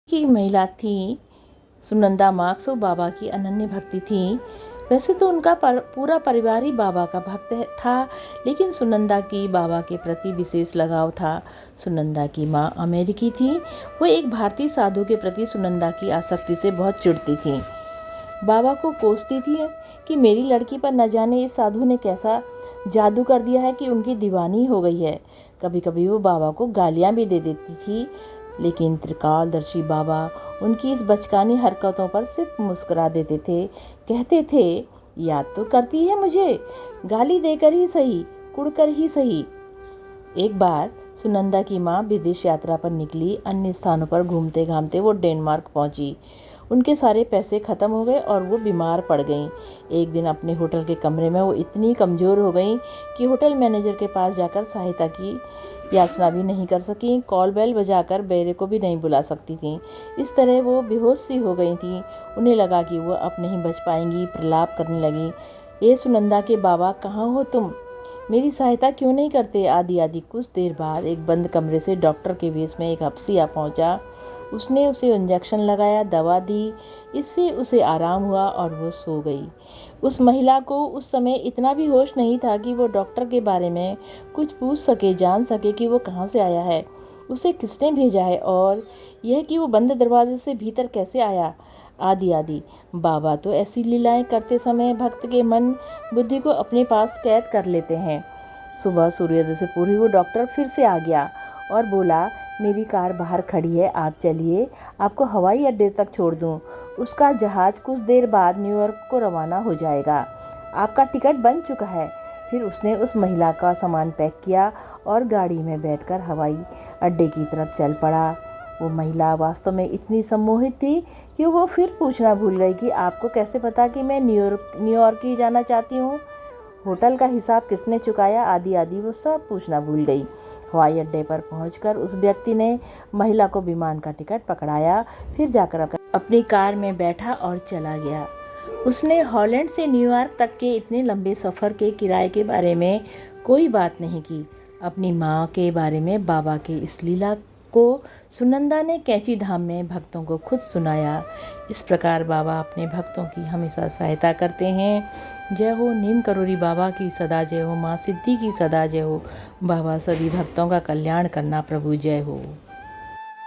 की महिला थी सुनंदा मार्क्स, वो बाबा की अनन्य भक्ति थी। वैसे तो उनका पूरा परिवार ही बाबा का भक्त था, लेकिन सुनंदा की बाबा के प्रति विशेष लगाव था। सुनंदा की माँ अमेरिकी थी। वो एक भारतीय साधु के प्रति सुनंदा की आसक्ति से बहुत चिढ़ती थी। बाबा को कोसती थी कि मेरी लड़की पर न जाने इस साधु ने कैसा जादू कर दिया है कि उनकी दीवानी हो गई है। कभी कभी वो बाबा को गालियाँ भी दे देती थी, लेकिन त्रिकालदर्शी बाबा उनकी इस बचकानी हरकतों पर सिर्फ मुस्कुरा देते थे। कहते थे, याद तो करती है मुझे, गाली देकर ही सही, कुड़कर ही सही। एक बार सुनंदा की माँ विदेश यात्रा पर निकली। अन्य स्थानों पर घूमते घामते वो डेनमार्क पहुंची। उनके सारे पैसे खत्म हो गए और वो बीमार पड़ गईं। एक दिन अपने होटल के कमरे में वो इतनी कमज़ोर हो गईं कि होटल मैनेजर के पास जाकर सहायता की याचना भी नहीं कर सकीं। कॉल बेल बजाकर बेरे को भी नहीं बुला सकती थीं। इस तरह वो बेहोश सी हो गई थीं। उन्हें लगा कि वो अब नहीं बच पाएंगी। प्रलाप करने लगी, ये सुनंदा के बाबा, कहाँ हो तुम? मेरी सहायता क्यों नहीं करते? आदि आदि। कुछ देर बाद एक बंद कमरे से डॉक्टर के वेश में एक हफ्सी आ पहुंचा। उसने उसे इंजेक्शन लगाया, दवा दी। इससे उसे आराम हुआ और वो सो गई। उस महिला को उस समय इतना भी होश नहीं था कि वो डॉक्टर के बारे में कुछ पूछ सके, जान सके कि वो कहाँ से आया है, उसे किसने भेजा है, और यह कि वो बंद दरवाजे से भीतर कैसे आया, आदि आदि। बाबा तो ऐसी लीलाएं करते समय भक्त के मन बुद्धि को अपने पास कैद कर लेते हैं। सुबह सूर्योदय से पूर्व वो डॉक्टर फिर से आ गया और बोला, मेरी कार बाहर खड़ी है, आप चलिए, आपको हवाई अड्डे तक छोड़ दूं। उसका जहाज़ कुछ देर बाद न्यूयॉर्क को रवाना हो जाएगा। आपका टिकट बन चुका है। फिर उसने उस महिला का सामान पैक किया और गाड़ी में बैठकर हवाई अड्डे की तरफ चल पड़ा। वो महिला वास्तव में इतनी सम्मोहित थी कि वो फिर पूछना भूल गई कि आपको कैसे पता कि मैं न्यूयॉर्क ही जाना चाहती हूँ, होटल का हिसाब किसने चुकाया, आदि आदि। वो सब पूछना भूल गई। हवाई अड्डे पर पहुंचकर उस व्यक्ति ने महिला को विमान का टिकट पकड़ाया, फिर जाकर अपनी कार में बैठा और चला गया। उसने हॉलैंड से न्यूयॉर्क तक के इतने लंबे सफ़र के किराए के बारे में कोई बात नहीं की। अपनी माँ के बारे में बाबा के इस लीला को सुनंदा ने कैंची धाम में भक्तों को खुद सुनाया। इस प्रकार बाबा अपने भक्तों की हमेशा सहायता करते हैं। जय हो नीम करोरी बाबा की सदा जय हो, माँ सिद्धि की सदा जय हो। बाबा सभी भक्तों का कल्याण करना प्रभु जय हो।